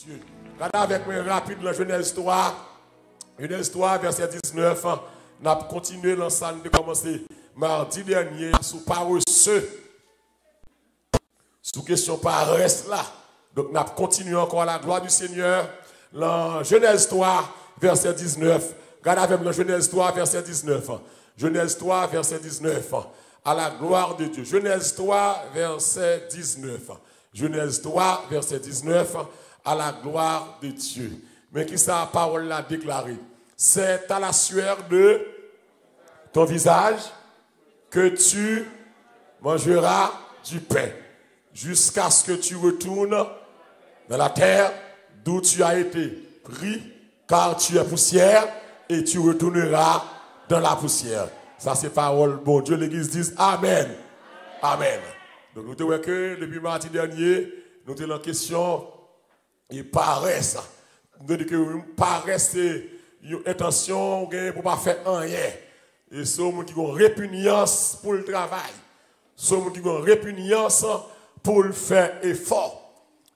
Dieu. Regardez avec moi rapide la Genèse 3. Genèse 3, verset 19. On a continué l'ensemble de commencer mardi dernier sous paresseux. Sous question paresse là. Donc on a continué encore à la gloire du Seigneur. La Genèse 3, verset 19. Regardez avec moi Genèse 3, verset 19. Genèse 3, verset 19. À la gloire de Dieu. Genèse 3, verset 19. Genèse 3, verset 19. À la gloire de Dieu. Mais qui sa parole l'a déclaré? C'est à la sueur de ton visage que tu mangeras du pain, jusqu'à ce que tu retournes dans la terre d'où tu as été pris, car tu es poussière, et tu retourneras dans la poussière. Ça, c'est parole. Bon Dieu, l'Église dit Amen. Amen. Donc, nous avons que depuis mardi dernier, nous avons la question et paresse. Nous avons dit que paresse, c'est une intention pour ne pas faire rien. Et c'est ceux qui ont répugnance pour le travail. Ceux qui ont répugnance pour le faire effort.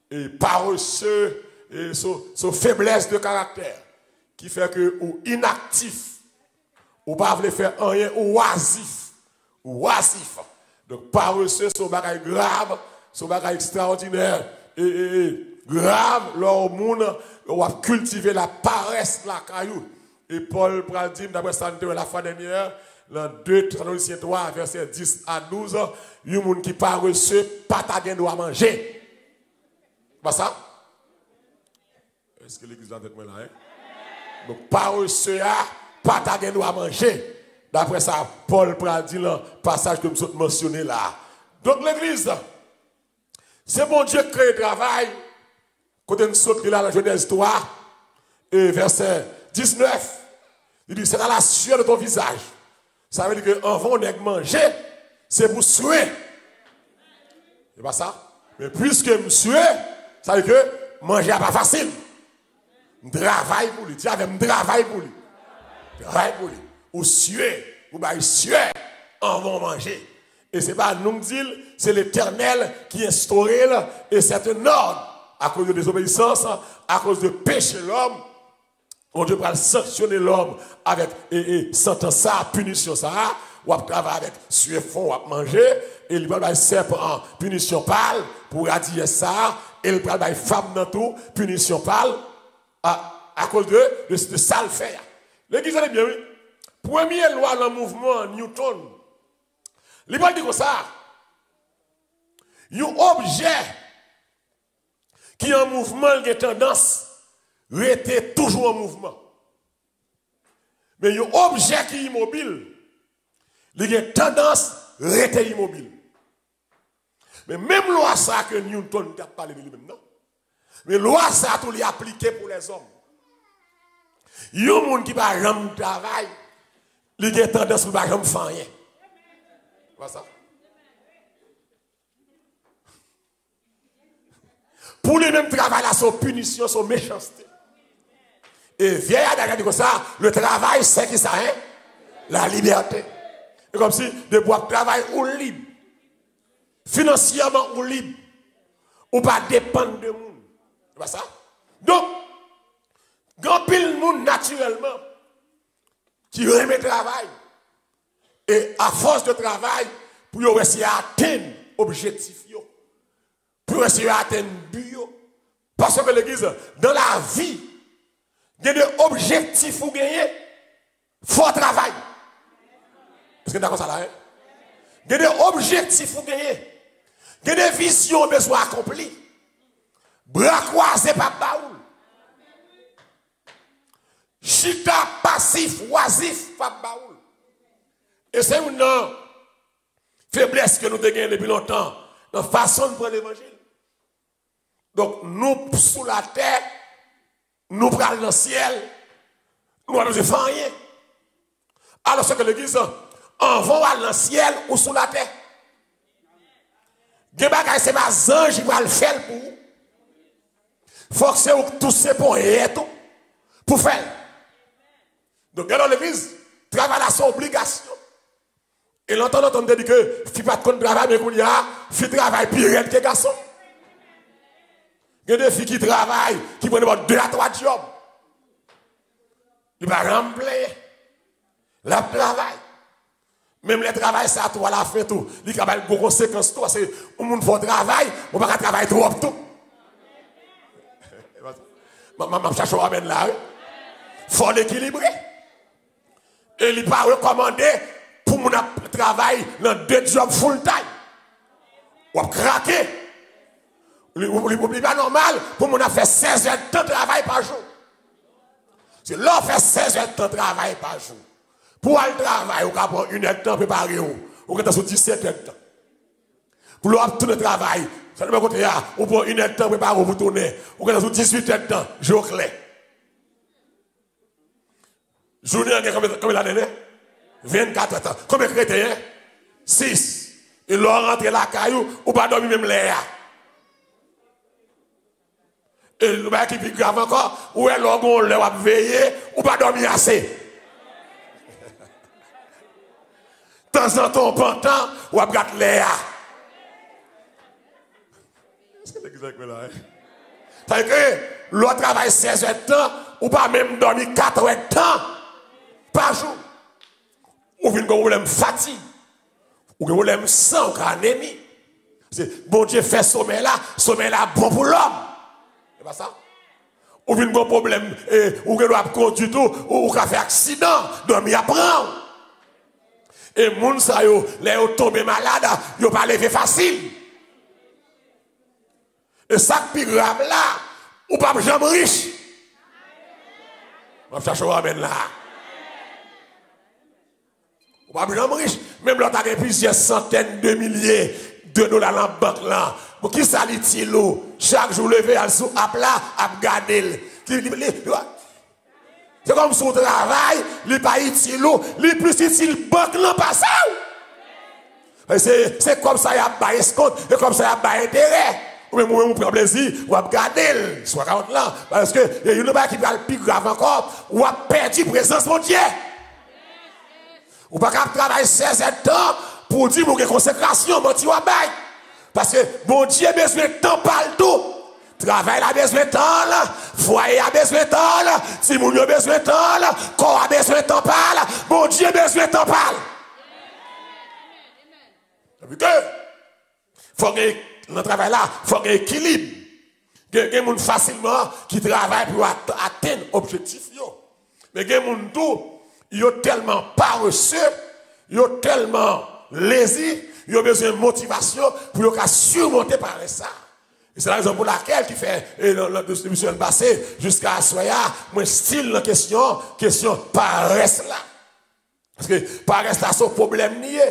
Et paresseux, et cette faiblesse de caractère qui fait que ou inactif, ou pas voulez faire rien, ou oisif. Donc paresseux, c'est un bagage grave, c'est un bagage extraordinaire. Et grave, leur monde on va cultiver la paresse, la caillou. Et Paul dit, d'après ça, la fois dernière, dans 2 Thessaloniciens 3, verset 10 à 12, il y a des gens qui paresseux, pas ta doit manger. Pas ça? Est-ce que l'église est avec moi là? Hein? Donc, paresseux, pas ta doit manger. D'après ça, Paul dit dans le passage que je mentionné là. Donc, l'église, c'est bon Dieu qui crée le travail. Quand on saute là, la Genèse 3, et verset 19, il dit, c'est à la sueur de ton visage. Ça veut dire qu'avant de manger, c'est pour suer. C'est pas ça? Mais puisque je suer, ça veut dire que manger n'est pas facile. Je travaille pour lui. Tiens, je travaille pour lui. Travaille pour lui. Ou suer, ou bien suer avant de manger. Et ce n'est pas nous dire, c'est l'Éternel qui instaure, et c'est un ordre. À cause de désobéissance, à cause de péché l'homme, on devra sanctionner l'homme avec sentence ça, punition ça, ou à travailler avec suer fond, ou à manger, et il va serpent en punition pâle pour radier ça, et il va femme dans tout, punition pâle, à cause de ça le faire. L'église est bien, oui. Première loi dans le mouvement Newton, il va dire comme ça, un objet qui en mouvement, il a tendance à rester toujours en mouvement. Mais un objet qui est immobile, il a tendance à rester immobile. Mais même loi ça que Newton a parlé de lui-même, non? Mais loi ça tout lui appliqué pour les hommes. Il y a un monde qui va jamais travailler, il a tendance à jamais faire rien. Voilà ça. Pour les mêmes travail là, son punition, son méchanceté. Et vieille a dit comme ça, le travail c'est qui ça, hein? La liberté. C'est comme si de boire travail ou libre. Financièrement ou libre. Ou pas dépendre de monde. C'est pas ça? Donc, grand pile monde naturellement qui remet le travail. Et à force de travail, pour essayer d'atteindre l'objectif. Pour essayer d'atteindre le but. Parce que l'église, dans la vie, il y a des objectifs pour gagner, il faut travailler. Est-ce que vous êtes d'accord ça là? Il y a des objectifs pour gagner. Il y a des visions besoin accomplies. Bras croisés par baoul. Chita passif, oisif par baoul. Et c'est une faiblesse que nous avons gagnée depuis longtemps dans la façon de prendre l'évangile. Donc, nous, sous la terre, nous prenons dans le ciel, nous allons faire rien. Alors, c'est que l'église, on va dans le ciel ou sous la terre. Des bagages, c'est pas ange qui va le faire pour vous. Faut que c'est tout ce pour faire. Donc, dans l'église, travail à son obligation. Et l'entend dit que, si pas de travail, mais qu'on y a, si travail pire que garçon. Il y a des filles qui travaillent, qui prennent 2 à 3 jobs. Ils ne vont pas remplir. La travail. Même les travail, ça, toi, à la fin, tout. Il y a des conséquences, toi, c'est, au monde faut travail, on ne va pas travailler trop, tout. Je cherche à mettre là. Il faut l'équilibrer. Et il n'est pas recommandé pour mon travail dans 2 jobs full time. Ou craquer. Il n'est pas normal pour mon faire 16 heures de travail par jour. C'est là fait 16 heures de travail par jour. Pour aller travailler, on va prendre 1 heure de temps préparer. On va sur 17 heures de temps. Pour l'autre tout le travail, ça ne veut pas côté là, on prend 1 heure de temps préparer pour tourner. On va sur 18 heures de temps, jour clair. Journée, combien d'années? 24 heures. Combien de chrétiens? 6. Et là, rentre la caillou, ou pas dormir même l'air. Et le mec qui est plus grave encore, ou est l'orgon, le va veiller, ou pas dormir assez. De temps en temps, pendant, ou va regarder l'air. C'est exactement là. C'est que l'autre travaille 16 heures de temps, ou pas même dormir 4 heures de temps par jour. Ou vient un problème fatigue, ou un problème sang, ou anémie. C'est bon Dieu fait sommeil là bon pour l'homme. C'est pas ça? Ou vient un problème, ou que doit conduire tout, ou qu'a fait accident, dormir à prendre. Et moun sa yo, les yo tombé malade, yo pas levé facile. Et ça qui grave là, ou pas jamais riche. On va chercher à là. Ou pas jamais riche. Même là, tu as plusieurs centaines de milliers de dollars dans la banque là. Pour qui ça li l'eau? Chaque jour levé à sous à plat, à garder. C'est comme son travail, il n'est pas utile, il est plus utile banque là pas ça. C'est comme ça il y a pas escompte, et comme ça il y a pas intérêt. Ou même vous prenez plaisir, ou à garder, soit 40 là, parce que il y a une chose qui va le plus grave encore, ou à perdre la présence de Dieu. Ou pas qu'à travailler 16 temps pour dire que consécration, mon Dieu, parce que mon Dieu a besoin de temps partout. Travail a besoin de temps, foyer a besoin de temps, si mon a besoin de temps, corps a besoin de temps, mon Dieu a besoin de temps. Faut que dans le travail là, il faut qu'il y ait équilibre. Il y a des gens facilement qui travaillent pour atteindre l'objectif. Mais il y a des gens qui sont tellement paresseux, ils sont tellement lazy, ils ont besoin de motivation pour surmonter par ça. Et c'est la raison pour laquelle qui fait la distribution passée jusqu'à Soya, mon style la question paresse là. Parce que paresse là, c'est un problème lié.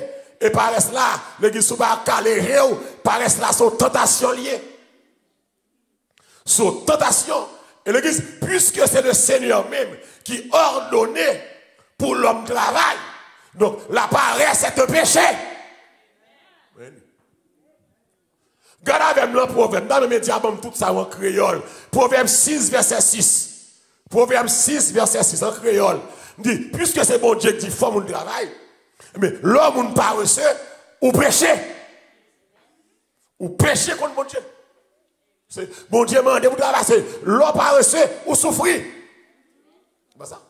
Et paresse là, l'église va caler, paresse là, c'est une tentation liée. C'est une tentation. Et l'église, puisque c'est le Seigneur même qui ordonnait pour l'homme travail, donc la paresse est un péché. Regardez avec le proverbe, dans le média, tout ça en créole. Proverbe 6, verset 6. Proverbe 6, verset 6 en créole. Dit, puisque c'est bon Dieu qui dit, faut mon travail, mais l'homme paresseux, ou péché. Ou péché contre bon Dieu. C'est bon Dieu m'a dit, vous travaillez, l'homme paresseux, ou souffrir. C'est pas ça.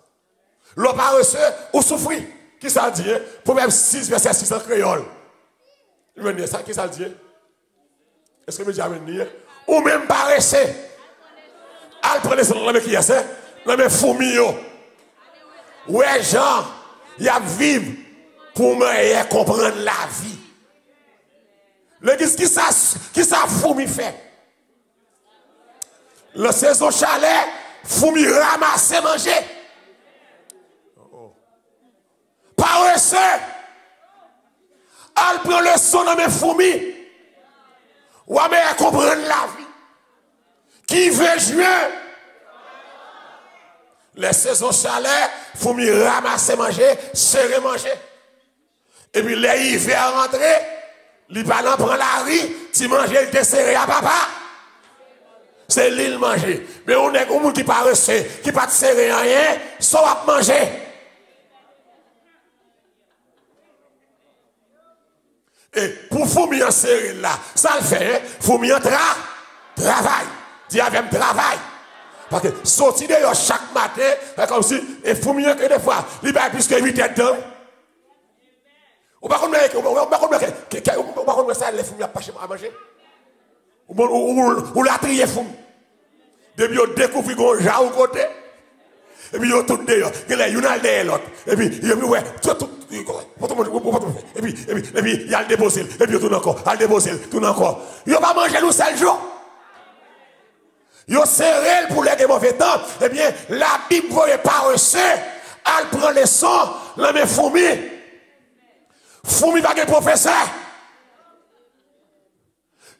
L'homme paresseux, ou souffrir. Qui ça dit? Proverbe 6, verset 6 en créole. Il veut dire ça, qui ça dit? Est-ce que je me dis ou même paresseux? Al prenez ce nom qui est ça? Non mais fourmillot. Ouais, Jean, il y a vivre pour me comprendre la vie. L'église qui ça fourmi fait? Le saison chalet, fourmi ramasser manger. Paresseux. Al prend le son dans mes fourmis. Ou à comprendre la vie. Qui veut jouer? Les saisons chaleur, il faut me ramasser manger, serrer manger. Et puis les hivers rentrés, les parents prennent la riz, tu manges, il te serré à papa. C'est l'île manger. Mais on est comme qui pas reçu, qui pas te serrer rien, soit à manger. Et pour fourmi en serrer là, ça le fait, fourmi en travail. Dis avec travail. Parce que sortir de chaque matin, c'est comme si, et faut mieux que des fois, il va plus que 8 heures de temps. Ou pas comme ça, les fous pas chez moi à manger. Ou la trier fou. Depuis on découvre qu'on a au côté. Et puis on tout dehors. Il y a derrière l'autre. Et puis il y a ouais, tout et puis il y a le déposer. Et puis tout encore, il déposer, tout encore. Il va manger nous seul jour. Yo serré pour les mauvais temps. Eh bien, la Bible voyait paresseux. Elle prend les sons, la met fourmi. Fourmi va être professeur.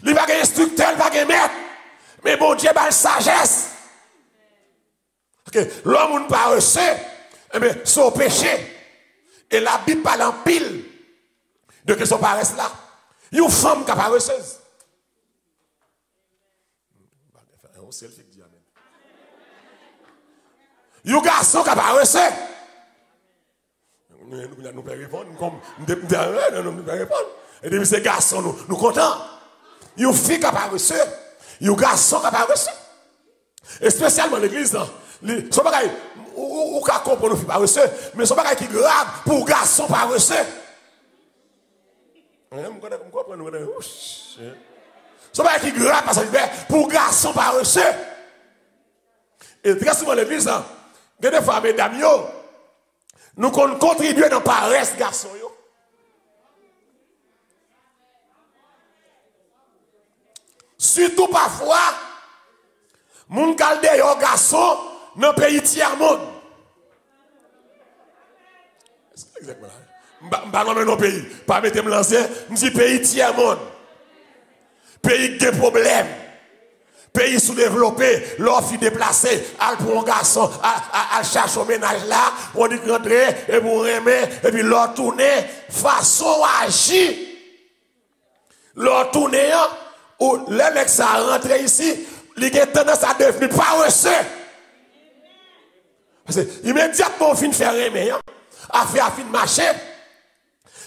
Il va être instructeur, il va être maître. Mais bon Dieu va la sagesse. L'homme paresseux, eh bien, son péché. Et la Bible parle en pile de que son paresse là. Une femme qui est paresseuse. Un garçon qui a paresseux. Nous pouvons répondre comme nous pouvons répondre. Et depuis ces garçons, nous sommes contents. Une fille qui a paresseux. Un garçon qui a paresseux. Et spécialement l'église, son bagage, ou qu'à comprendre nous paresseux, mais son bagage qui est grave pour garçon paresseux. Son bagage qui est grave parce que pour garçon paresseux. Et très souvent l'église, des fois, mesdames, nous contribuons dans la paresse, garçon. Surtout parfois, moun kalde yo garçon dans le pays tiers-monde. Exactement. Pas dans nos pays. Pas mettre l'ancien, je dis pays tiers-monde. Pays qui a des problèmes. Pays sous-développé, l'offre déplacée, elle pour un garçon, elle cherche au ménage là, on dit rentrer, et pour remettre, et puis l'autre tourner, façon agir. L'autre tourner, ou le mec ça rentre ici, il a tendance à devenir paresseux. Parce que immédiatement, on finit de faire remettre, à faire fin de marcher,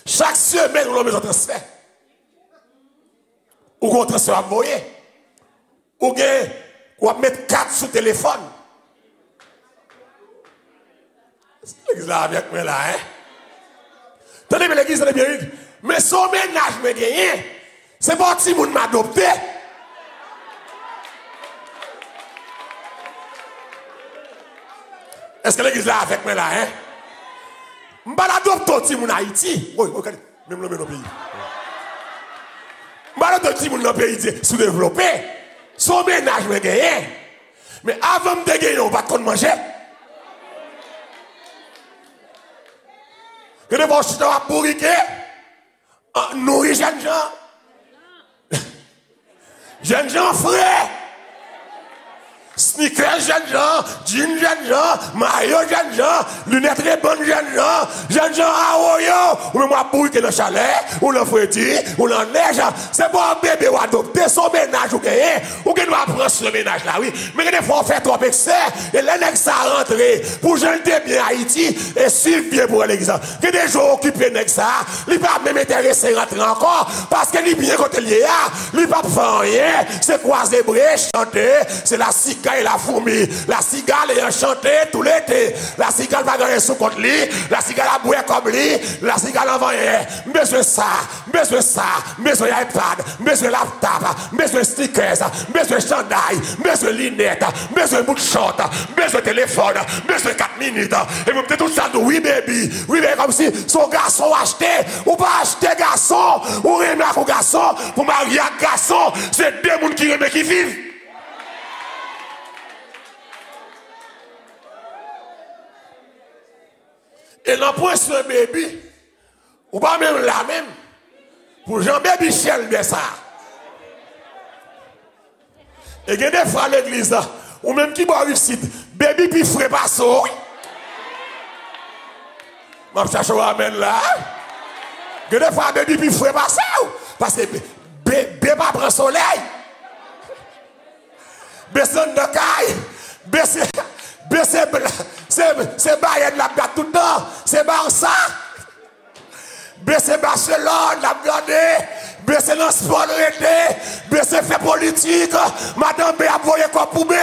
chaque semaine, on a besoin de transfert. Ou qu'on transfert à voyer. Ou va mettre 4 sous téléphone. L'église là avec moi là, hein? Tenez, mais l'église est bien. Mais son ménage me gagne. C'est pas si moun m'a adopté. Est-ce que l'église là avec moi là, hein? M'ba l'adopte si moun Haïti. Oui, regardez, même le pays. M'ba l'adopte si moun dans pays sous-développé. Son ménage me gagne. Mais avant de gagner, on va pas manger. Que de voir si tu as bourriqué, nourrir jeunes gens. Jeunes gens frais. Sneakers jeunes gens, jeans jeunes gens, maillot jeunes gens, lunettes très bonnes jeunes gens à Oyo, ou même à bourriquer dans le chalet, ou dans le fouettis, ou dans la neige. C'est pas un bébé ou adopter son ménage ou gagner, ou qu'il doit prendre ce ménage là, oui. Mais des fois on fait trop excès, et les nègres ça rentrer, pour jeter bien Haïti, et suivre bien pour l'exemple. Que des gens occupés nègres ça, il pas même intéressé rentrer encore, parce que lui bien côté lié, il pas faire rien, c'est croiser brèche, chanter, c'est la cigale et la fourmi. La cigale est enchantée tout l'été. La cigale va gagner sous contre lui, la cigale a boué comme lui, la cigale en rien. Besoin ça, besoin iPad, besoin laptop, besoin stickers, besoin chandail, besoin lunettes, besoin bout de short, besoin téléphone, besoin 4 minutes. Et vous mettez tout ça de oui baby, comme si son garçon acheté, ou pas acheter garçon, ou remettre au garçon, pour marier un garçon, c'est deux personnes qui remettent qui vivent. Et l'emploi sur un baby, ou pas même la même, pour Jean-Baby Michel de ça. Et il y a des fois à l'église, ou même qui boit réussite, baby puis frais pas ça. Je cherche à amène là. Il y a des fois baby puis frais pas ça. Parce que bébé pas prend soleil. Besson de caille, c'est Bayern la gâte tout le temps, c'est Barça. C'est Barcelone la gardé, baisser dans le sport, baisser fait politique, madame B a voyé quoi pour B.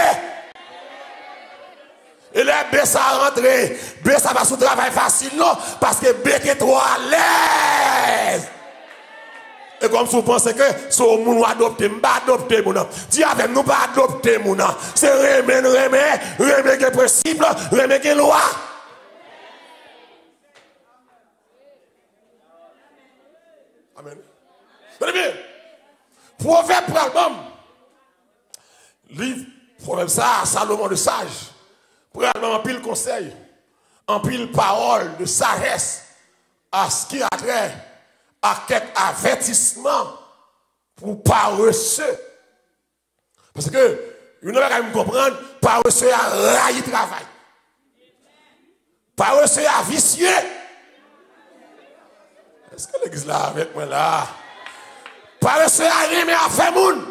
Et là, B ça a rentré, B ça va sous travail facile, non, parce que B est trop à l'aise. Et comme si vous pensez que ce monde adopté, pas adopté, dis avec nous pas adopté, c'est remettre les principes, remettre les lois. Amen. Tenez bien. Proverbe pour l'album. Livre, proverbe ça, Salomon de sage. Pour l'album, en pile conseil, en pile parole de sagesse, à ce qui a trait à quelques avertissements pour paresseux. Parce que, vous n'avez pas comprendre, paresseux à railler travail. Paresseux à vicieux. Est-ce que l'église là avec moi là? Paresseux à rimer à faire moun.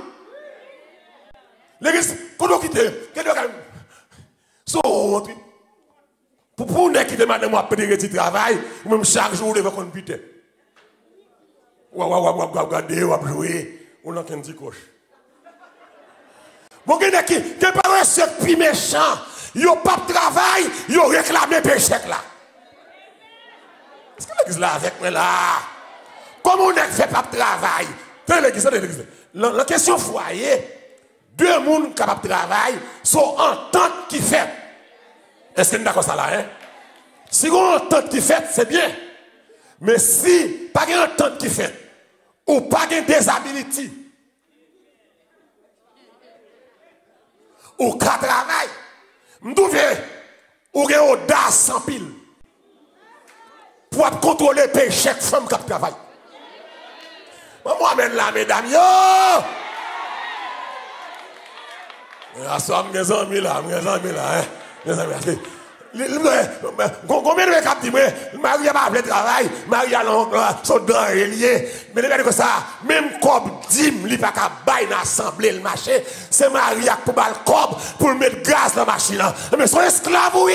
L'église, quand on quitte, pour nous quitter madame moi pédérer du travail, ou même chaque jour devant qu'on pite. Regardez, ou jouer, ou n'en qu'un petit coche. Bon, qui paresseux puis méchant, yo pas de travail, yo réclamé péché là. Est-ce que l'église là avec moi là? Comment on ne fait pas de travail? La question foyer, deux personnes capables de travailler sont entente qui fait. Est-ce que nous d'accord ça là? Hein? Si on entente qui fait, c'est bien. Mais si pas une entente qui fait, ou pas une disabilité, ou qu'à travail, m'douve ou une audace sans pile pour contrôler les péchés de femme qui travaille. Moi, amène là, mesdames, yo! Mes amis là, hein? Mes amis, combien de gens disent, Marie n'a pas appelé travail, Marie a son dent relié, mais regardez que ça, même comme dim, il n'y a pas qu'à bailler dans l'assemblée, le marché, c'est Marie qui a pour le cob pour mettre gaz dans la machine. Mais son esclave, oui!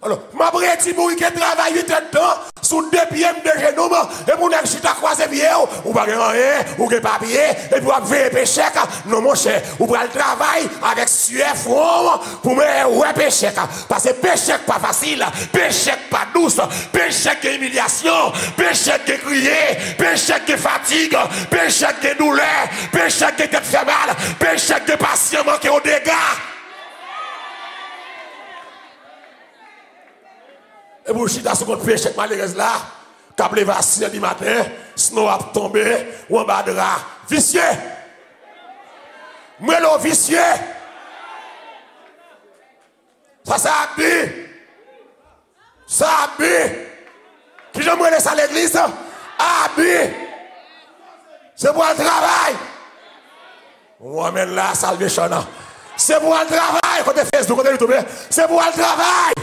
Alors, ma breti pour qui travaille 8 ans dedans, sous 2 pieds de génome, et pour n'être chita croisé pied, ou pas rien, ou que papier, et pour faire péché, non mon cher, ou pour le travail avec sueur front, pour me ouais péché, parce que péché pas facile, péché pas douce, péché qui humiliation, péché qui crier, péché qui fatigue, péché qui douleur, péché qui te fait mal, péché qui patient manqué au dégâts. Et vous chita sur votre péché malheureuse là, câble va 6 h du matin, snow a tombé, ou en bas de rat. Vicieux! Mwelo vicieux! Ça a bu! Ça a bu! Qui j'aime ça à l'église? A bu! C'est pour le travail! On amène la salvation. C'est pour le travail! Côté Facebook, côté YouTube, c'est pour le travail!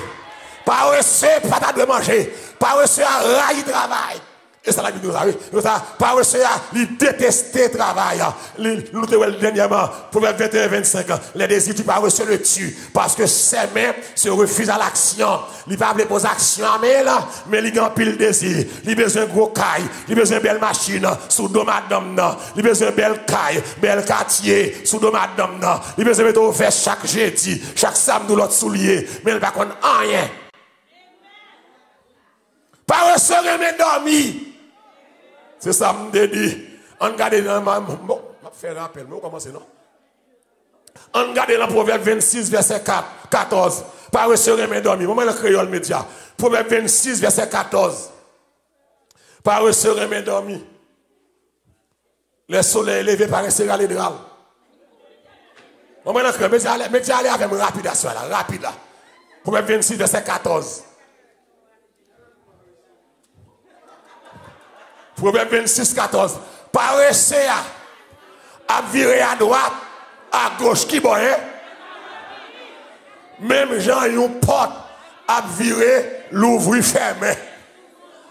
Paresseux, pas de manger. Paresseux à railler travail. Et ça, la Bible nous a dit. Paresseux à détester le travail. Nous te voyons dernièrement, Proverbe 21-25. Les désirs du paresseux le tuent. Parce que ses mains se refusent à l'action. Il ne peut pas poser action mais il a pile désir. Il a besoin de gros caille. Il a besoin de belle machine. Sous dos madame. Il a besoin de belle caille. Belle quartier. Sous dos madame. Il a besoin de mettre au fait chaque jeudi. Chaque samedi, l'autre soulier. Mais il ne peut pas rien. Paresseux remet dormi. C'est ça me dit. On regarde dans bon, je vais faire rappel, mais on commence non. On regarde dans Proverbe 26 verset 14. Paresseux remet dormi. Moment le créole média. Proverbe 26 verset 14. Paresseux remet dormi. Le soleil levé paresseux à l'hydral. Moment le créole média aller avec rapide là, rapide là. Proverbe 26 verset 14. Proverbe 26, 14. Paresseux à virer à droite, à gauche, qui bon, hein? Même Jean, une porte à virer, l'ouvrir, fermé.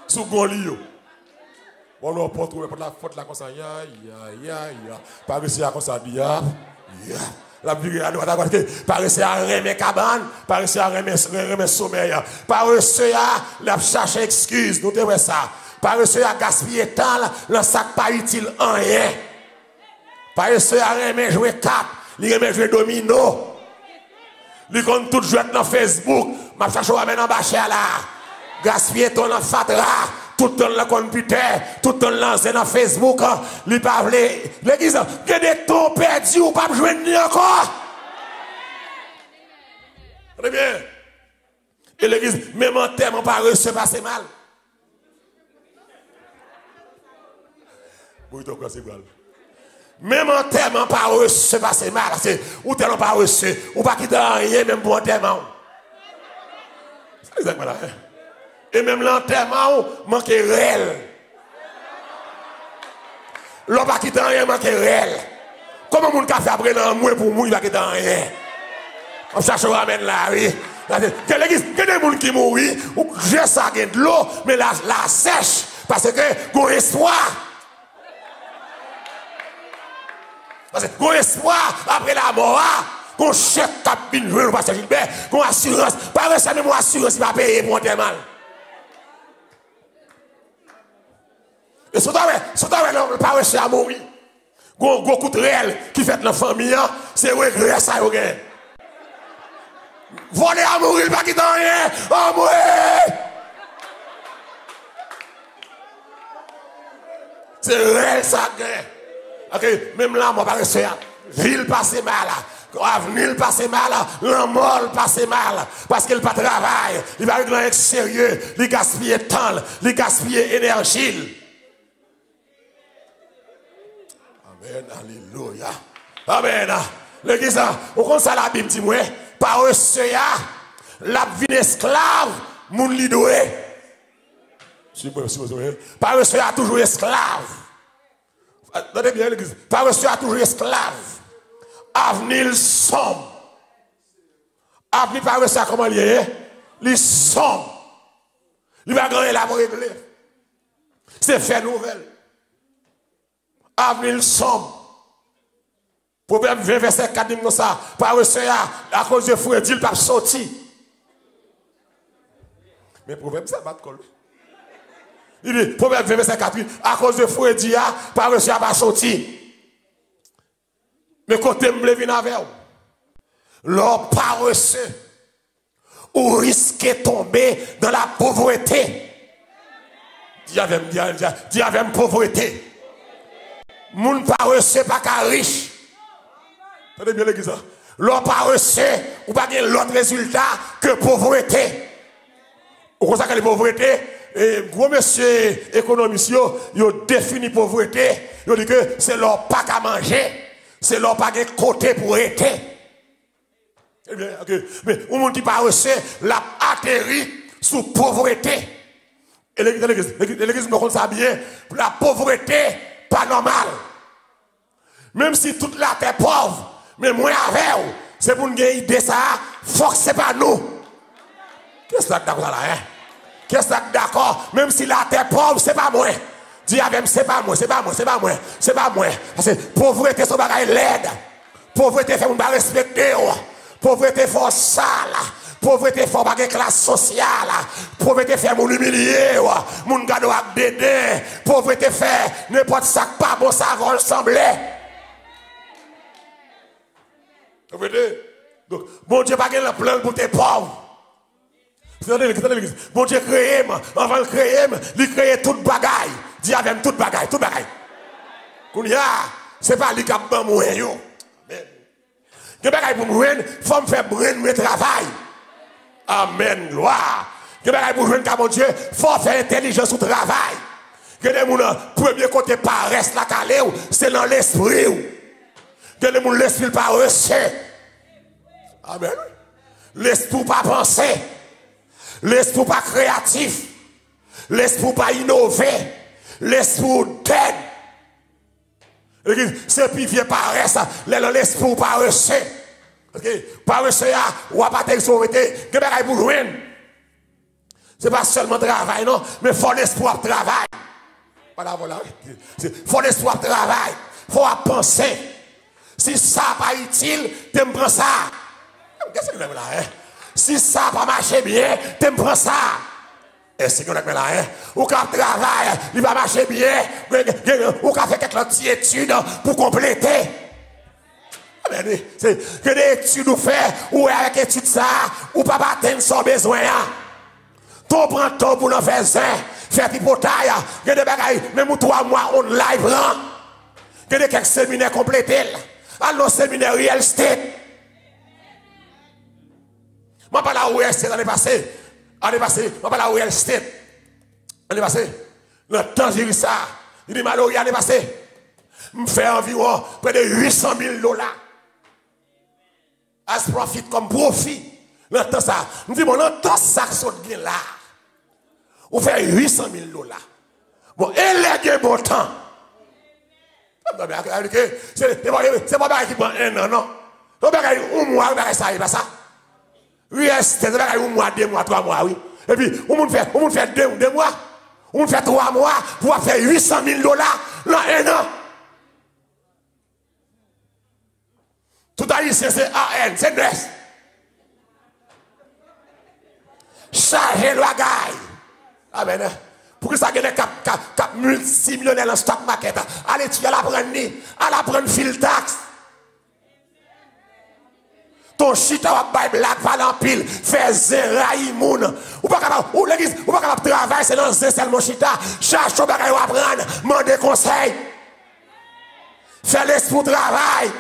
Sous Golio. Bon, on porte la porte là comme ça, ya. Paresseux à comme ça, ya. La virer à droite, paresseux à remettre cabane, paresseux à remettre sommeil. Paresseux à la chercher excuse, nous devons ça. Paresseux à gaspiller temps, le sac pas utile en rien. Paresseux à remettre jouer cap, il remet jouer domino. Il compte tout jouer dans Facebook, m'a cherché à mettre en bas là. Gaspiller ton en fatra, tout ton le computer, tout ton lancé dans Facebook, il pas l'église, que des temps perdus ou pas jouer ni encore. Très bien. Et l'église, même en termes paresseux, passer mal. Même en termes paresseux, passer mal. Ou t'es paresseux, ou pas quitter rien, même pour un terme. C'est exactement là. Et même l'enterrement, manque réel. L'on pas quitter rien, manque réel. Comment mon café après dans moi pour moi, il va quitter rien. On cherche à ramener là, oui. Que l'église, que des gens qui mourent, ou j'ai ça de l'eau, mais la sèche, parce que qu'on espoir. Parce que qu'on espoir après la mort, qu'on chèque tapine, je parce que Gilbert, qu'on assurance, pas ça même assurance, il va payer pour un mal. Et surtout, le paresseux à mourir. Gros coup de réel qui fait la famille, c'est regret ça, vous gagnez. Voler à mourir, pas quitter rien, à mourir. C'est réel ça, ok, même là, mon paresseux, ville passe mal, avenir passe mal, la mort passe mal, parce qu'il n'a pas de travail, il va régler sérieux, il gaspille temps, il gaspille énergie. Amen, alléluia. Amen. L'église, au conseil la Bible dit moi, paresseux, la vie esclave, mon lidoué. Paresseux a toujours esclave. Attendez bien l'église. Paresseux a toujours esclave. Avenir sombre. Avenir paresseux comment il est? Il sombre. Il va gagner la pour régler. C'est fait nouvelle. Avenir sombre. Proverbe 20, verset 4 dit comme ça. Paresseux à cause de Freddy, il ne peut pas sortir. Mais proverbe ça va te coller. Il dit, Proverbe 20, verset 4, à cause de Freddy, paresseux à pas sortir. Mais côté me lever avec vous. L'homme paresseux, ou risque de tomber dans la pauvreté. Dis avec pauvreté. Moun paresseux pas qu'à riche. Tenez bien l'église. L'homme paresseux, ou pas qu'il l'autre résultat que pauvreté. Ou comme ça que la pauvreté, et gros monsieur économiste, yo défini pauvreté, yo dit que c'est leur pas qu'à manger, c'est leur pas qu'à côté pour être. Eh bien, ok. Mais au monde qui paresseux, l'a atterri sous pauvreté. Et l'église me compte ça bien, la pauvreté pas normale. Même si toute la terre pauvre, mais moi avec vous, c'est pour nous gagner idée ça, faut que c'est pas nous. Qu'est-ce que c'est d'accord là, hein? Qu'est-ce que c'est d'accord? Même si la terre pauvre, c'est pas moi. Dis avec c'est pas moi, c'est pas moi, c'est pas moi, c'est pas moi. Parce que pauvreté, c'est pas l'aide. Pauvreté fait nous pas respecter. Pauvreté fait sale. Pauvreté fait pas classe sociale. Pauvreté fait nous humilier. Mon gado à dédain. Pauvreté fait n'importe ça pas bon ça va ressembler. Donc, bon Dieu pas le plan pour tes pauvres. Bon Dieu créé, avant de créer, il crée toute bagaille. Dis avec toute bagaille, toute bagaille. C'est pas lui qui a besoin de mourir. Que bagaille pour mourir, il faut me faire brûler mon travail. Amen, gloire. Que bagaille pour mourir, mon Dieu, il faut faire intelligence au travail. Que les gens, premier côté paresse la calée, c'est dans l'esprit. Que les gens, l'esprit paresseux. Amen. L'esprit pas penser. L'esprit pas créatif. L'esprit pas innover. L'esprit d'aide. C'est puis vieux paresse. L'esprit paresseux. Paresseux, ou à pas t'exauter. Que bagaille pour joindre. C'est pas seulement travail, non, mais il faut l'espoir de travail. Voilà, voilà. Il faut l'espoir de travail. Il faut penser. Si ça n'est pas utile, tu me prends ça. Qu'est-ce que là, hein? Si ça n'a pas marché bien, tu me prends ça. Est-ce qu'on a là, hein? Ou qu'on travaille, il va marcher bien, ou qu'on fait quelques petites études pour compléter. C'est que des études ou faire, ou avec études ça, ou pas atteindre son besoin. Ton prend temps pour nous faire ça, faire pipotaille, il y a des bagailles, même 3 mois on live rend. Il y a des quelques séminaires complétés. Alors, séminaire real estate. Je ne parle pas de real estate l'année passée. L'année passée, je parle de real estate. L'année passée, le temps j'ai vu ça. Il dit, malheureux, l'année passée, je fais environ près de 800 000 dollars. As profit comme profit. Le temps ça. Je dis, bon, le temps ça qui saute bien là. On fait 800 000 dollars. Bon, et les bon temps. C'est pas qui prend un an, non? C'est pas un mois, ça n'est pas ça. Oui, c'est un mois, 2 mois, 3 mois, oui. Et puis, on fait 2 mois, on fait 3 mois pour faire 800 000 dollars dans 1 an. Tout à l'heure, c'est AN, c'est dress. Chargez le bagaille. Amen. Pour que ça gagne 4 multimillionnaires dans stock market. Allez, tu vas l'apprendre fil tax. Ton chita va bailler black par pile, faire zéraï moun. Ou pas capable, ou l'église, ou pas capable travailler, c'est dans un seulement chita. Charge ton bagage ou apprendre, demander conseil. Faire l'esprit travail.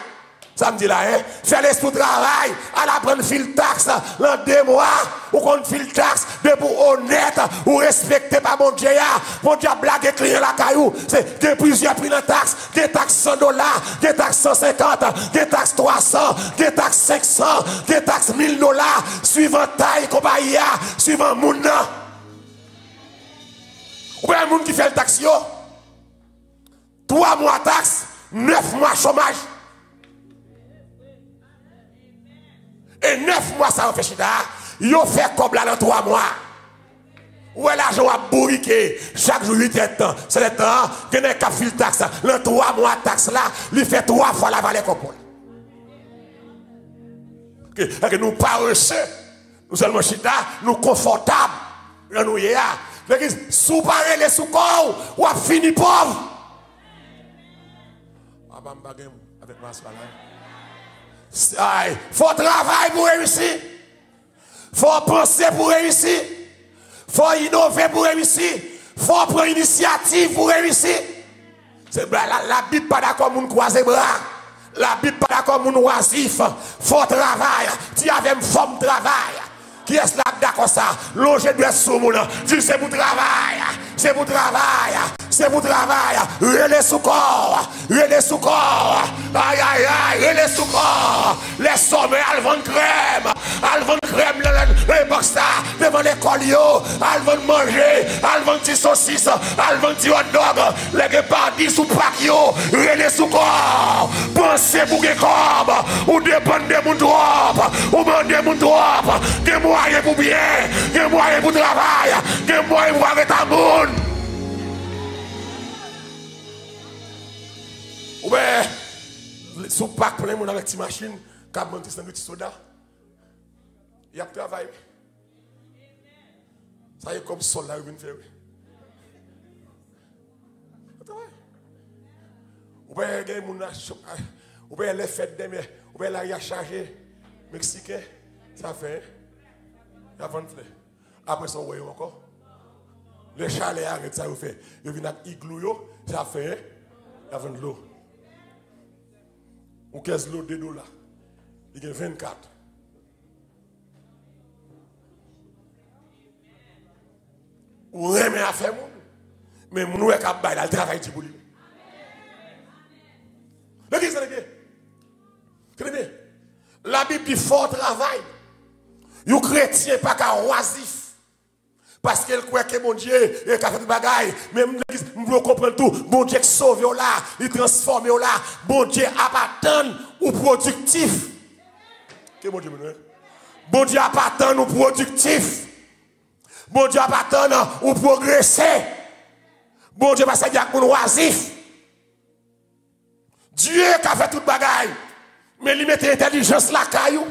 Ça me dit là, hein? Faire l'esprit travail, à la prendre fil taxe, dans 2 mois, ou qu'on fil taxe, de pour honnête, ou respecter pas mon Dieu, mon Dieu blague et client la caillou, c'est que plusieurs prix de taxe, des taxes 100 dollars, des taxes 150, des taxes 300, des taxes 500, des taxes 1000 dollars, suivant taille, compagnie, suivant moun nan. Ou bien un moun qui fait le taxe yo, 3 mois taxe, 9 mois chômage. Et 9 mois ça en fait chita. Yo fait comme là dans 3 mois. Où est l'argent à bourriquer chaque jour 8 temps. C'est le temps que n'est qu'à fil taxe. Dans 3 mois taxe là, il fait 3 fois la valeur qu'on que nous pas reçus. Nous seulement chita, nous confortables. Nous y a. L'église sous parler les sous corps ou a fini pauvre. Avec ma il faut travailler pour réussir. Il faut penser pour réussir. Il faut innover pour réussir. Il faut prendre initiative pour réussir. La Bible pas d'accord pour nous croiser bras. La Bible pas d'accord pour nous oisif. Il faut travailler. Tu avais une forme de travail. Qui est-ce là d'accord ça? Longer de sous mon dis c'est pour travail. C'est pour travail. C'est pour travail. Relais sous corps. Relais sous corps. Aïe aïe aïe. Relais sous corps. Les sommets, elles vendent crème. Elles vendent crème les box devant l'école yo. Elles vendent manger. Elles vendent des saucisses. Elles vendent des hot dog. Les gépardis sous pack yo. Relais sous corps. Pensez pour que corps. Ou dépendez de mon drop. Ou demandez mon drop. Des moyens pour bien. Des moyens pour travail. Des moyens pour arrêter ta monde. Ou bien, sous pack pour les gens avec des machines, qui ont monté dans des soda, il y a travail. Ça y est comme sol là, il vient faire. Ou bien, il y a des gens, ou bien les fêtes demain, ou bien là, il y a chargé Mexicain, ça fait, il y a 20 fleurs. Après ça, on voit encore. Les chalets arrêtent ça, il fait. Il vient avec igloo, ça fait, il y a 20 l'eau. Ou 15 lots de $. Il y a 24. Ou remet à faire, mais nous sommes capables de travailler pour lui. L'église, c'est bien. La Bible dit fort travail. Les chrétiens pas qu'à oisif. Parce qu'elle croit que mon Dieu est fait des bagailles. Même l'église, nous comprenons tout. Bon Dieu qui sauve là, il transforme là. Bon Dieu appartient ou productif. Que bon Dieu me dit? Bon Dieu appartient ou productif. Bon Dieu appartient ou progresser. Bon Dieu pas ça dire pour oisif. Dieu qui a fait toute bagaille. Mais il met intelligence la caillou.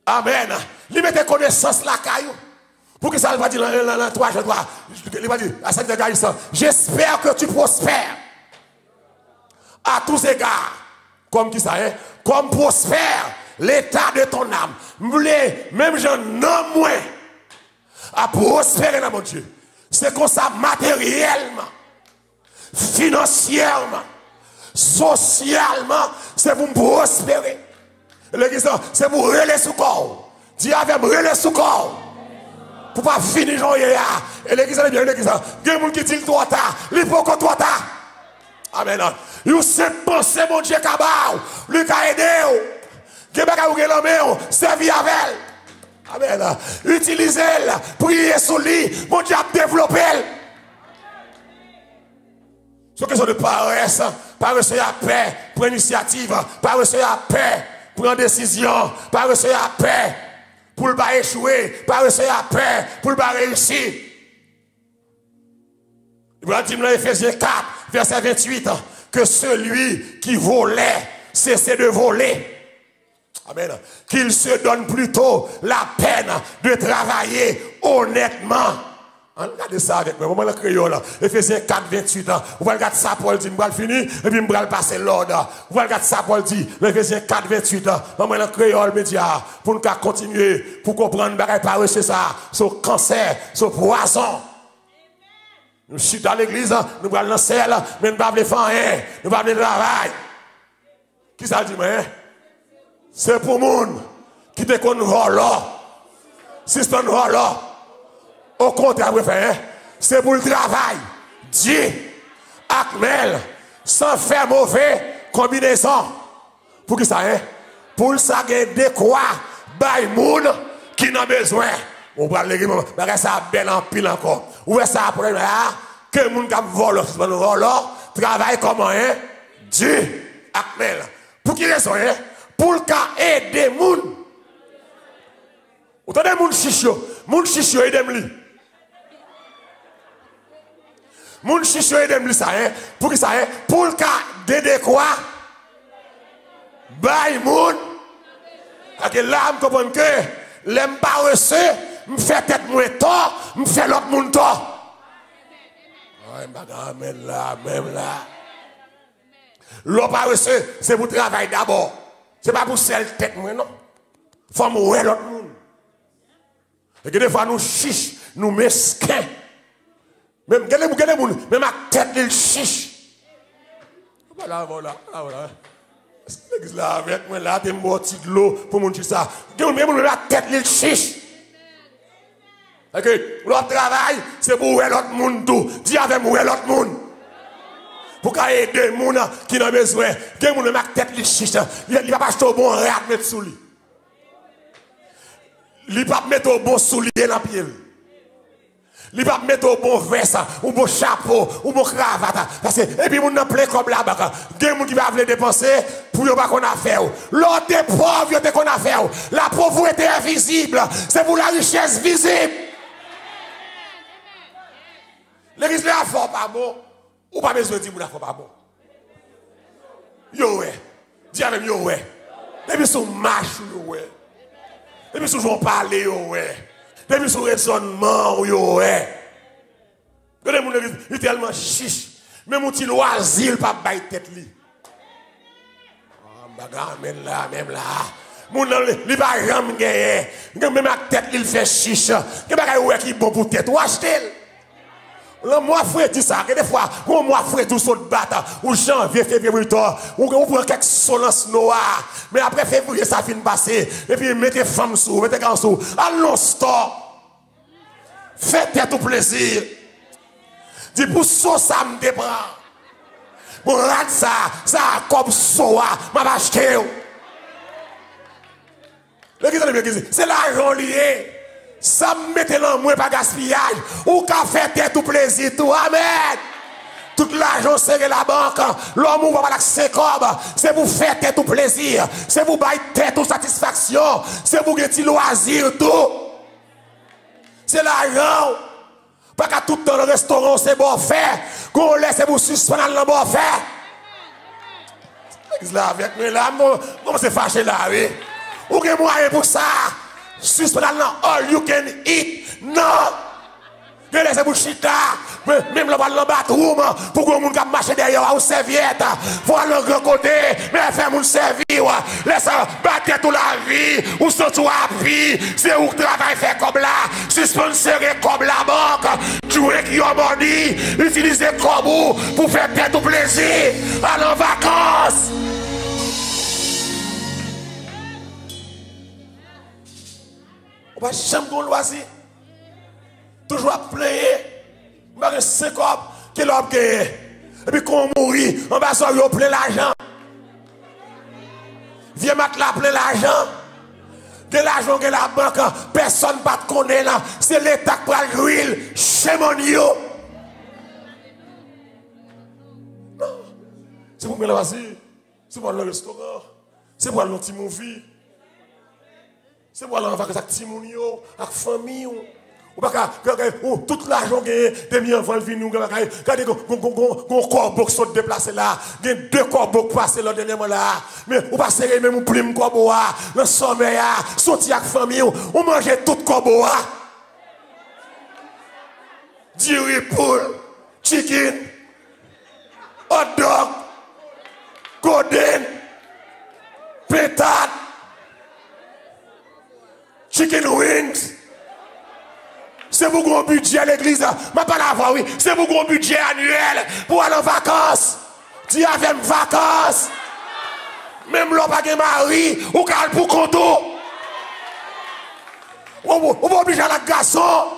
Amen. Il met connaissance la caillou. Pour que ça va dire dans 3 jours, il va dire à Saint Gaïssan, j'espère que tu prospères à tous égards. Comme qui ça est? Comme prospère l'état de ton âme. Même j'en ai moins à prospérer dans mon Dieu. C'est comme ça matériellement, financièrement, socialement, c'est pour me prospérer. L'église, c'est pour relayer sous corps. Dis avec moi, relayer sous corps. Pour pas finir genre hier. Et l'église est bien, l'église. Il y a des gens qui disent trop tard. Il faut qu'on trop tard. Amen. Vous savez penser, mon Dieu, Kabao. Lui qui a aidé. Qui a aidé l'homme, servi avec elle. Amen. Utilisez-la. Priez sur lui. Mon Dieu a développé elle. C'est une question de paresse. Paresse à paix. Pour initiative. Paresse à paix. Pour une décision. Paresse à paix. Pour ne pas échouer, pas rester à paix, pour ne pas réussir. Il va dire dans Ephésiens 4, verset 28, que celui qui volait, cessait de voler. Amen. Qu'il se donne plutôt la peine de travailler honnêtement. Regardez ça avec moi, moment le créole, Ephésiens 4, 28. Vous allez regarder ça, Paul dit, je vais finir, et puis je vais passer l'ordre. Vous allez regarder ça, Paul dit, Ephésiens 4, 28. Moment le créole, média, pour nous continuer, pour comprendre, pas c'est ça, ce cancer, ce poison. Nous sommes dans l'église, nous allons dans le ciel, mais nous ne pouvons pas faire rien, nous ne pouvons pas travail. Qui ça dit, mais? C'est pour le monde qui te connaît là. Si c'est un là. Au contraire, c'est pour le travail. Dieu, Akmel, sans faire mauvais combinaison. Pour qui ça est? Pour ça de quoi, by moun qui n'a besoin. On va le dire, ça belle en pile encore. Où est ça après? Que le monde qui vole, travaille comment? Dieu, Akmel. Pour qui raison? Pour aider les gens. Vous entendez les chichio, aidez-moi. Moun chicho et dem li ça hein pour qui ça hein pour le cas de quoi bay moun que là me comprendre que l'aime pas reçu me fait tête moins tort me fait l'autre moun tort ouais amen là même là l'autre pas reçu c'est pour travail d'abord c'est pas pour celle tête moi non faut me l'autre moun et que des fois nous chiche nous mesquins. Même même à tête il chiche. Voilà. L'église là avec moi là des mortis de l'eau pour mon dire ça. Même à tête il chiche. OK, l'autre travail c'est pour l'autre monde tout. Dis avec moi l'autre monde. Pour aider des gens qui n'ont besoin. Des gens même à tête il chiche. Il va pas acheter au bon rat mettre sous lui. Il va pas mettre au bon soulier dans pied. Il va mettre au bon veste, au bon chapeau, au bon cravate. Et puis, il y a plein comme là-bas. Il y a des gens qui vont dépenser pour ne pas qu'on a fait. L'autre des pauvres, il y a qu'on a fait. La pauvreté invisible, c'est pour la richesse visible. L'église là, fort pas bon. Ou pas besoin de dire que fort pas bon. Yo, ouais. Dis avec yo, ouais. Depuis son marche, yo, ouais. Depuis son jour parler, yo, ouais. Depuis son raisonnement, yo, ouais. Il est tellement chiche. Même un petit loisir, pas bailler tête li. Même là. Mon il va jamais gagner. Même la tête, il fait chiche. Il va gagner qui bon pour tête. Ou acheter. Moi, frère, dit ça. Des fois, moi, frère, tout saut de battre. Ou janvier, février, ou prend quelques solences noires. Mais après février, ça finit de passer. Et puis, mettez femme sous, mettez gars sous. Allons, stop. Faites tout plaisir. Dis pour ça, me déprend. Pour rate ça comme soa, m'a acheté. C'est l'argent lié. Ça me mette dans moi pas gaspillage. Ou qu'à faire tout plaisir, tout. Amen. Tout l'argent serré la banque. L'homme va pas l'accès comme. C'est pour faire tout plaisir. C'est pour bailler tout satisfaction. C'est pour gagner loisir, tout. C'est l'argent. Pas qu'à tout le temps le restaurant c'est bon faire. Qu'on laisse pour suspendre le bon faire. Là avec moi là, comment c'est fâché là, oui. Ou que moyen pour ça. Suspendre all you can eat. Non! Laissez vous chita, même le bal dans bathroom, pour que les gens marchent derrière ou serviette, pour aller de côté, mais faire mon servir, laissez battre toute la vie, ou surtout à vie, c'est où travail fait comme là, suspensionner comme la banque, jouer qui ont money, utiliser comme vous pour faire tête au plaisir, aller en vacances. On va jamais qu'on loisir. Toujours à player, mais c'est comme qu'il a gagné. Et puis quand on mourit, on va sortir plein l'argent. Viens mettre là plein l'argent. De l'argent que la banque, personne ne va te connaître. C'est l'État qui prend le huile chez mon yo. Non. C'est pour me le c'est pour le restaurant. C'est pour aller dans petit movie. C'est pour aller en vacances avec petit moun yo, avec famille. Ou pas tout l'argent que des mis avant le vin nous regardez gon corbeau qui sont déplacés là, des deux corbeaux qui passent là dernièrement là, mais ou pas serrer même ou plume corbeau là, le sommeil là, sorti avec famille, on mange tout corbeau là. Diri poule, chicken, hot dog, golden, pétade, chicken wings. C'est pour gros budget à l'église. Je pas la voir, oui. C'est pour gros budget annuel pour aller en vacances. Tu as fait vacances. Même l'homme pas de mari, ou calme pour conto. Ou pas obligé à la garçon.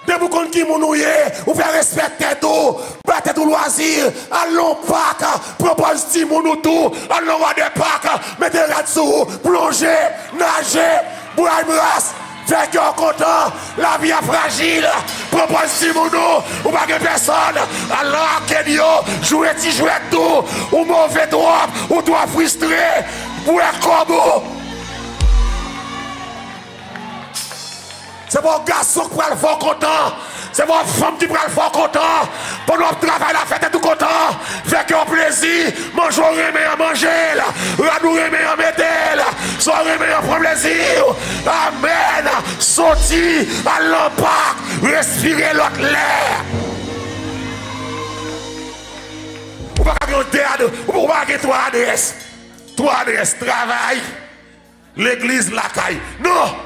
De vous compte qui mounouye, ou faire respecter tout, battre tout loisir, allons parc, propose petit mounou tout, allons voir des parcs, mettez là-dessous, plonger, nager, boire brasse. Fait qu'on content, la vie est fragile, propose si mounou, ou pas de personne, alors Kenyo, jouer ti jouer tout, ou mauvais trop, ou toi frustré, pour un corbeau. C'est mon garçon qui prend le fort content. C'est mon femme qui prend le fort content. Pendant le travail, la fête est tout content. Fait qu'on plaisir. Mangeons remet à manger. Radou remet à mettre. Soit remet à prendre plaisir. Amen. Sorti à l'impact. Respirer l'autre l'air. Ou pas qu'il trois adresses. Trois adresses. Travail. L'église, la caille. Non.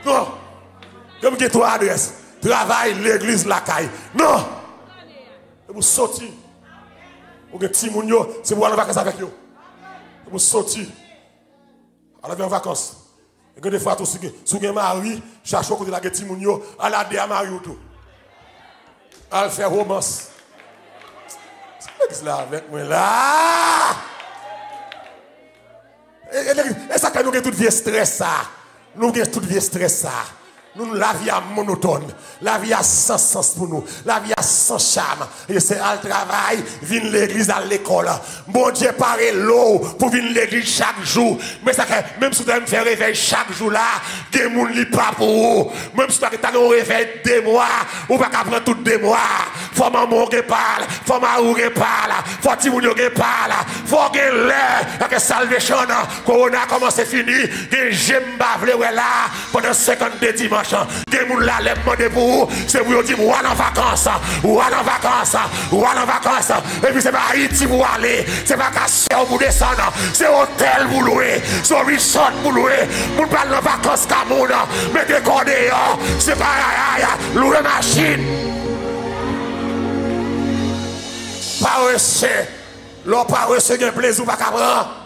Non. Comme que toi adresse. Travail, l'église, la caille. Non. Vous sortir. Vous avez petit moun yo, c'est pour aller en vacances avec yo. Vous sortir. Aller en vacances. Et des fois, si vous avez mari, cherchez côté de la petit moun yo, aller à mari ou tout. Aller faire romance. C'est là avec moi là. Et ça quand nous avons tout vieux stress ça. Nous avons tout vieux stress ça. Nous, la vie est monotone. La vie est sans sens pour nous. La vie est sans charme. Et c'est à le travail, venir l'église à l'école. Bon Dieu paraît l'eau pour venir l'église chaque jour. Mais ça fait, même si tu me faire réveil chaque jour là, des gens ne pas pour vous. Même si tu as un réveil 2 mois, ou pas qu'après tout 2 mois. Faut maman qui parle, faut maman qui parle, faut Timounio qui parle, faut que l'air, que salvation, corona commence à finir, que j'aime bavler là pendant 52 dimanches. Des gens là, les demander pour vous, c'est pour vous dire, ou aller en vacances, ou aller en vacances, ou aller en vacances. Et puis c'est pas Haïti pour aller, c'est pas Cassel pour descendre, c'est hôtel pour louer, c'est resort pour louer, pour parler en vacances Cameroun, mettez corps dehors, c'est pas louer machine. Paresseux, l'on paresseux, il y a un plaisir, pas qu'à prendre.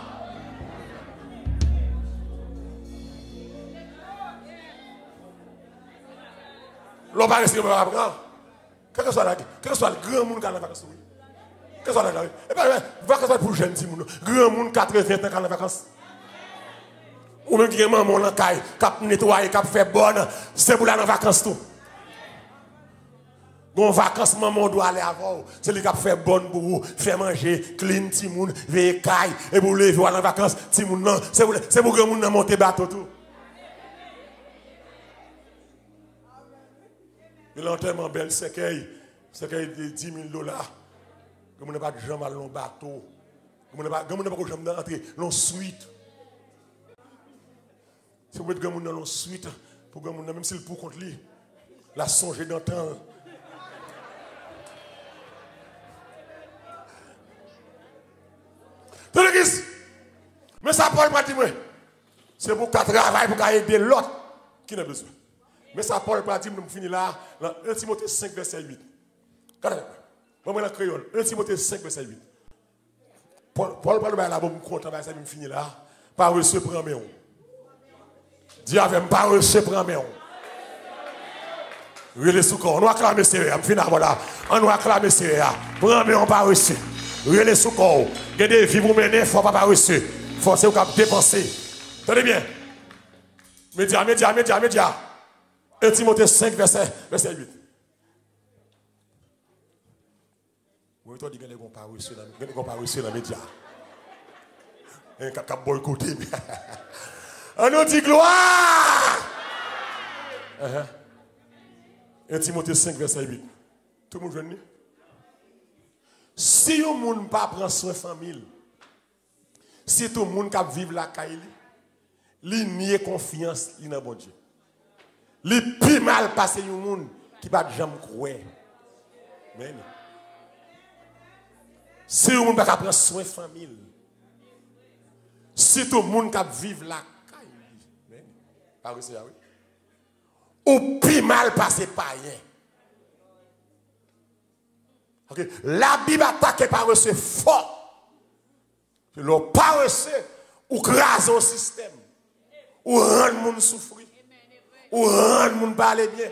L'on va rester à prendre. Quel que soit le grand monde qui a la vacances. Quel que soit la vacances. Et bien, vacances pour les jeunes, grand monde 80 ans qui a la vacances. Ou même qui est maman dans caille, qui a nettoyé, qui a fait bonne, c'est pour aller en vacances tout. Bon vacances, maman doit aller avant. C'est lui qui a fait bonne pour vous, faire manger, clean, timoun, veiller caille, et pour lever aller en vacances, timoun non. C'est pour grand monde monter bateau tout. L'enterrement belle, c'est de 10 000 $. Comme on n'a pas de jambes à long bateau. Comme on n'a pas de jambes d'entrée, long suite. Si vous mettez grand monde dans l'ensuite, pour grand monde, même s'il pour contre lui, la songer d'entendre. Dans l'église. Mais ça, Paul m'a dit, c'est pour qu'à travailler, pour aider l'autre qui n'a besoin. Mais ça, Paul m'a dit, nous finissons là, dans 1 Timothée 5, verset 8. Regardez, moi, je créole, 1 Timothée 5, verset 8. Paul parle de la bombe content, ça me finit là. Par reçu, prends mes on. Dis avec par reçu, prends mes on. Relais sous corps, on acclame c'est on finit là. On acclame c'est prends mes on par reçu. Relais sous corps. Gardez vie vous mener, faut pas par reçu. Forcez vous dépenser. Tenez bien. Média. 1 Timothée 5, verset 8. Vous avez dit que vous n'avez pas reçu dans les médias. Vous n'avez pas boycotté. On nous dit gloire. 1 Timothée 5, verset 8. Tout le monde venu? Si un monde ne prend pas soin de la famille, si tout le monde qui vit la caille, il n'y a confiance dans bon Dieu. Il plus mal passer un monde qui ne va jamais croire. Amen. Si tout le monde ne prend pas soin de la famille, si tout le monde qui vit la caille, ou plus mal passer par rien. Okay. La Bible attaque par ce fort. Le paresseux ou crase au système. Ou rend le monde souffrir. Ou rend le monde parler bien.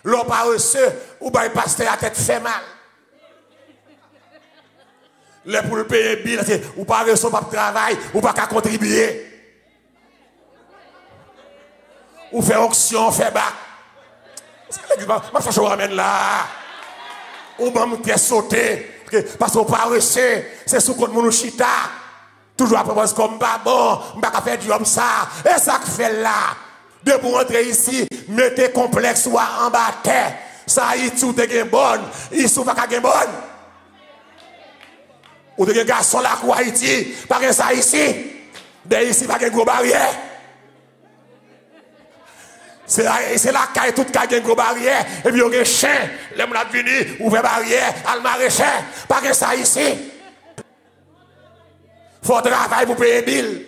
Le paresseux ou bien pasteur à tête fait mal. Le pour le payer bill, ou pas paresseux pas travail, ou pas qu'à contribuer. Ou faire auction, faire bac. Est-ce que l'église ma façon ramène là? Ou même qui est sauté, parce qu'on paresseux, c'est sous compte mon chita. Toujours après moi, comme pas bon, je ne vais pas faire du comme ça. Et ça que fait là, de pour rentrer ici, mettez complexe ou en bas terre. Ça y est, tout est bonne, il ne pas bonne. Ou de garçon là, quoi, Haïti, pas que ça ici. De ici, pas que gros barrière. C'est la caille, toute caille qui a une grosse barrière. Et puis, il y a un chien. Les gens sont venus, ouvrir barrière, al maraîcher. Pas que ça ici. Faut travailler pour payer bill.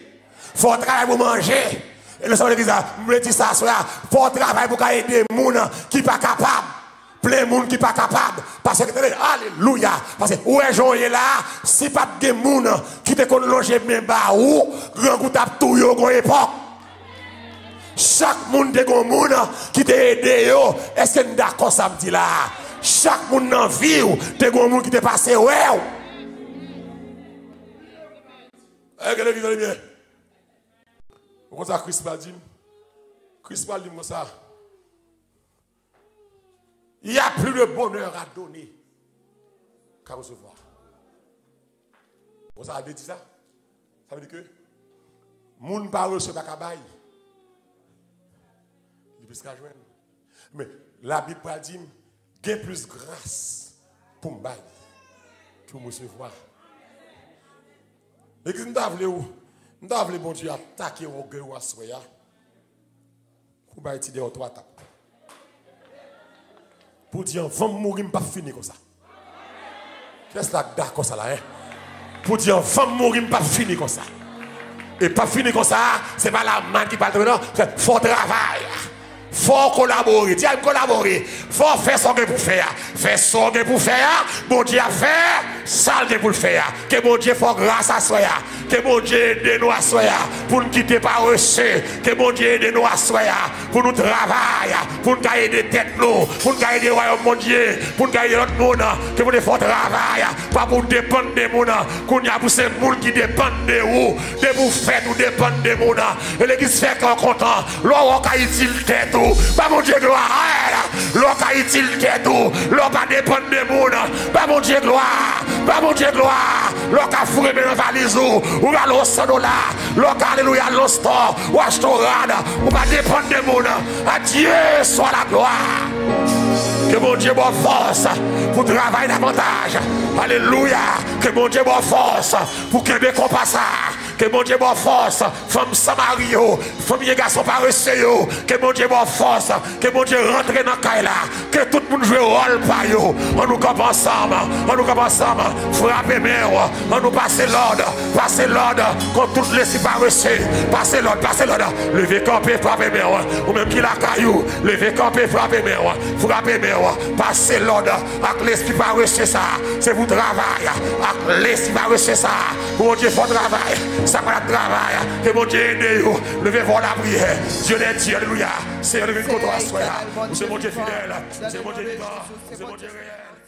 Faut travailler pour manger. Et le Seigneur dit ça, me dit ça, faut travailler pour aider les gens qui ne sont pas capables. Plein de gens qui ne sont pas capables. Parce que, alléluia. Parce que, où est Jean là, si pas de gens qui te connaissent bien bas ou, grand coup tape tout yo à l'époque. Chaque monde de gon monde qui t'a aidé yo, est-ce que nous d'accord ça me dit là? Chaque monde dans vie de gon monde qui t'a passé ouais. Regardez bien. Vous ça Christ va dire. Christ va dire comme ça. Il y a plus de bonheur à donner qu'à recevoir. Vous avez dit ça? Ça veut dire que moun pas recevoir kabaï. Mais la Bible dit qu'il y a plus de grâce pour me bailler que pour me recevoir. Et que nous devons bon Dieu attaquer au gueule ou à soya pour bailler de trois tapes. Pour dire, va mourir, pas fini comme ça. Qu'est-ce que c'est d'accord ça là? Pour dire, va mourir, pas fini comme ça. Et pas fini comme ça, c'est pas la main qui parle de non, c'est fort travail. Faut collaborer, tiens collaborer, faut faire son que pour faire, faire son que pour faire, bon Dieu a fait, ça que pour le faire, que bon Dieu faut grâce à soi, que bon Dieu aide nous à soi, pour nous quitter par reçu, que bon Dieu aide nous à soi, pour nous travailler, pour nous aider tête nous, pour nous aider le royaume mon Dieu, pour nous aider l'autre monde, que vous faut travailler, pas pour dépendre des monde, qu'on y a pour ces monde qui dépendent de vous, de vous faire nous dépendre des monde, et l'église fait qu'on content, l'on a utile tête. Pas mon Dieu gloire, l'on a utile tête, l'on a dépendre des monde, pas mon Dieu gloire, pas mon Dieu gloire, l'on a fourré dans la valise, ou à l'osano là, l'on a alléluia l'ostor, ou à storade, ou pas dépendre des monde, à Dieu soit la gloire. Que mon Dieu bonne force pour travailler davantage. Alléluia. Que mon Dieu bonne force pour que des compassas. que mon Dieu bonne force, femme Samario, famille garçon paresseux, que mon Dieu bonne force, que mon Dieu rentre dans la là, que tout le monde joue rôle par yo. On nous campe ensemble, frappez mère, on nous passe l'ordre, contre toutes les paresseux, passez l'ordre, levez camper, frappez mère, ou même qui la caillou, levez camper, frappez mère, passez l'ordre, avec l'esprit paresseux ça, c'est vous travail, avec l'esprit paresseux ça, mon Dieu faut travail, ça va le travail, que mon Dieu aide vous, levez voir la prière, Dieu est Dieu, alléluia, c'est le contre toi, c'est mon Dieu fidèle, c'est mon Dieu vivant, c'est mon Dieu réel.